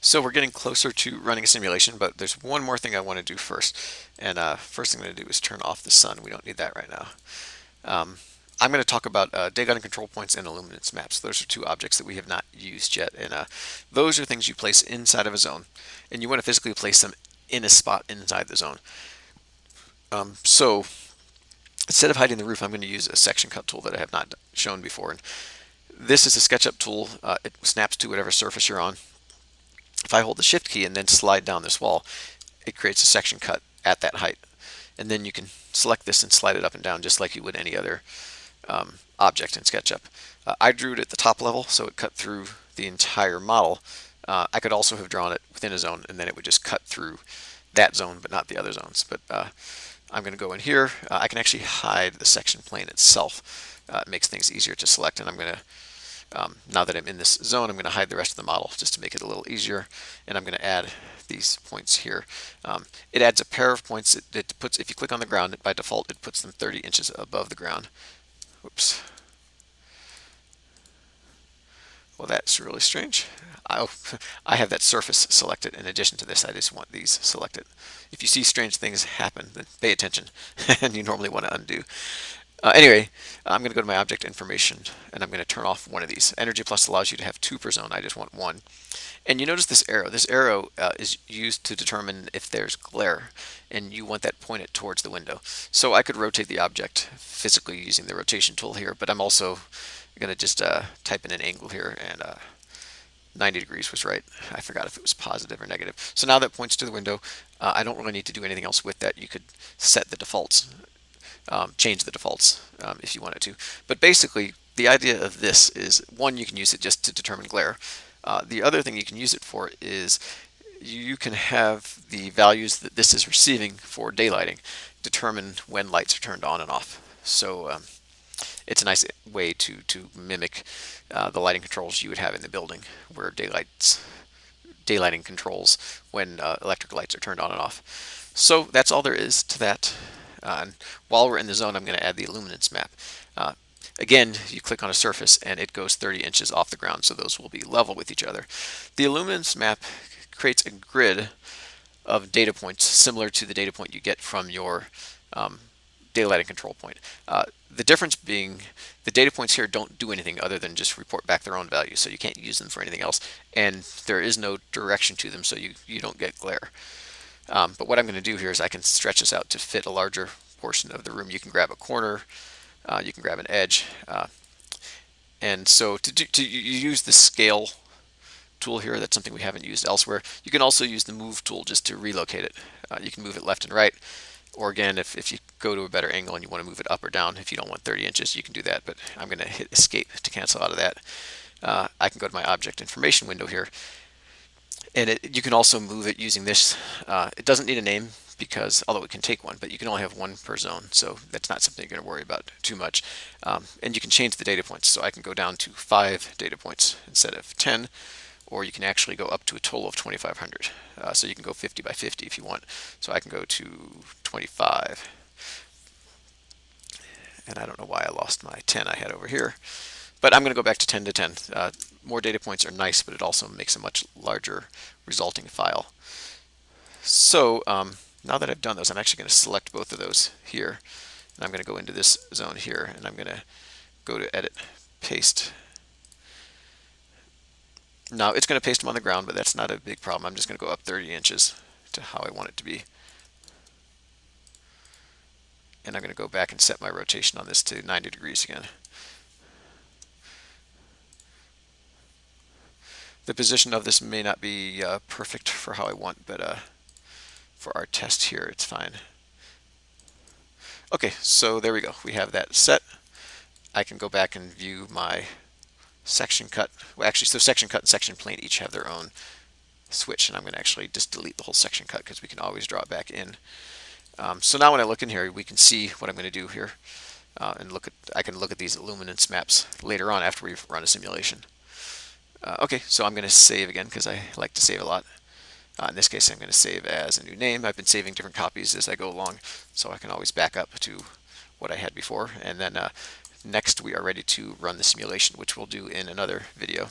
So we're getting closer to running a simulation, but there's one more thing I want to do first. And first thing I'm going to do is turn off the sun. We don't need that right now. Um, I'm going to talk about data guiding control points and illuminance maps. Those are two objects that we have not used yet. And those are things you place inside of a zone. And you want to physically place them in a spot inside the zone. So instead of hiding the roof, I'm going to use a section cut tool that I have not shown before. And this is a SketchUp tool. It snaps to whatever surface you're on. If I hold the shift key and then slide down this wall, it creates a section cut at that height. And then you can select this and slide it up and down just like you would any other object in SketchUp. I drew it at the top level, so it cut through the entire model. I could also have drawn it within a zone, and then it would just cut through that zone, but not the other zones. But I'm going to go in here. I can actually hide the section plane itself. It makes things easier to select, and I'm going to now that I'm in this zone, I'm going to hide the rest of the model just to make it a little easier. And I'm going to add these points here. It adds a pair of points. It puts, if you click on the ground, by default, it puts them 30 inches above the ground. Whoops. Well, that's really strange. I have that surface selected. In addition to this, I just want these selected. If you see strange things happen, then pay attention, and you normally want to undo. Anyway, I'm going to go to my object information, and I'm going to turn off one of these. Energy Plus allows you to have two per zone. I just want one. And you notice this arrow. This arrow is used to determine if there's glare, and you want that pointed towards the window. So I could rotate the object physically using the rotation tool here, but I'm also going to just type in an angle here, and 90 degrees was right. I forgot if it was positive or negative. So now that points to the window. I don't really need to do anything else with that. You could set the defaults. Change the defaults if you wanted to. But basically, the idea of this is, one, you can use it just to determine glare. The other thing you can use it for is you can have the values that this is receiving for daylighting determine when lights are turned on and off. So it's a nice way to mimic the lighting controls you would have in the building, where daylighting controls when electric lights are turned on and off. So that's all there is to that. And while we're in the zone, I'm going to add the illuminance map. Again, you click on a surface and it goes 30 inches off the ground, so those will be level with each other. The illuminance map creates a grid of data points similar to the data point you get from your daylighting control point. The difference being the data points here don't do anything other than just report back their own values, so you can't use them for anything else, and there is no direction to them, so you don't get glare. But what I'm going to do here is I can stretch this out to fit a larger portion of the room. You can grab a corner, you can grab an edge, and so to use the scale tool here, that's something we haven't used elsewhere. You can also use the move tool just to relocate it. You can move it left and right, or again, if you go to a better angle and you want to move it up or down, if you don't want 30 inches, you can do that, but I'm going to hit escape to cancel out of that. I can go to my object information window here, and you can also move it using this. It doesn't need a name, because although it can take one, but you can only have one per zone, so that's not something you're going to worry about too much. And you can change the data points, so I can go down to 5 data points instead of 10, or you can actually go up to a total of 2,500. So you can go 50 by 50 if you want. So I can go to 25. And I don't know why I lost my 10 I had over here. But I'm going to go back to 10 to 10. More data points are nice, but it also makes a much larger resulting file. So now that I've done those, I'm actually going to select both of those here. And I'm going to go into this zone here, and I'm going to go to Edit, Paste. Now it's going to paste them on the ground, but that's not a big problem. I'm just going to go up 30 inches to how I want it to be. And I'm going to go back and set my rotation on this to 90 degrees again. The position of this may not be perfect for how I want, but for our test here, it's fine. Okay, so there we go. We have that set. I can go back and view my section cut. Well, actually, so section cut and section plane each have their own switch, and I'm going to actually just delete the whole section cut because we can always draw it back in. So now when I look in here, we can see what I'm going to do here, and I can look at these illuminance maps later on after we've run a simulation. Okay, so I'm going to save again because I like to save a lot. In this case, I'm going to save as a new name. I've been saving different copies as I go along, so I can always back up to what I had before. And then next we are ready to run the simulation, which we'll do in another video.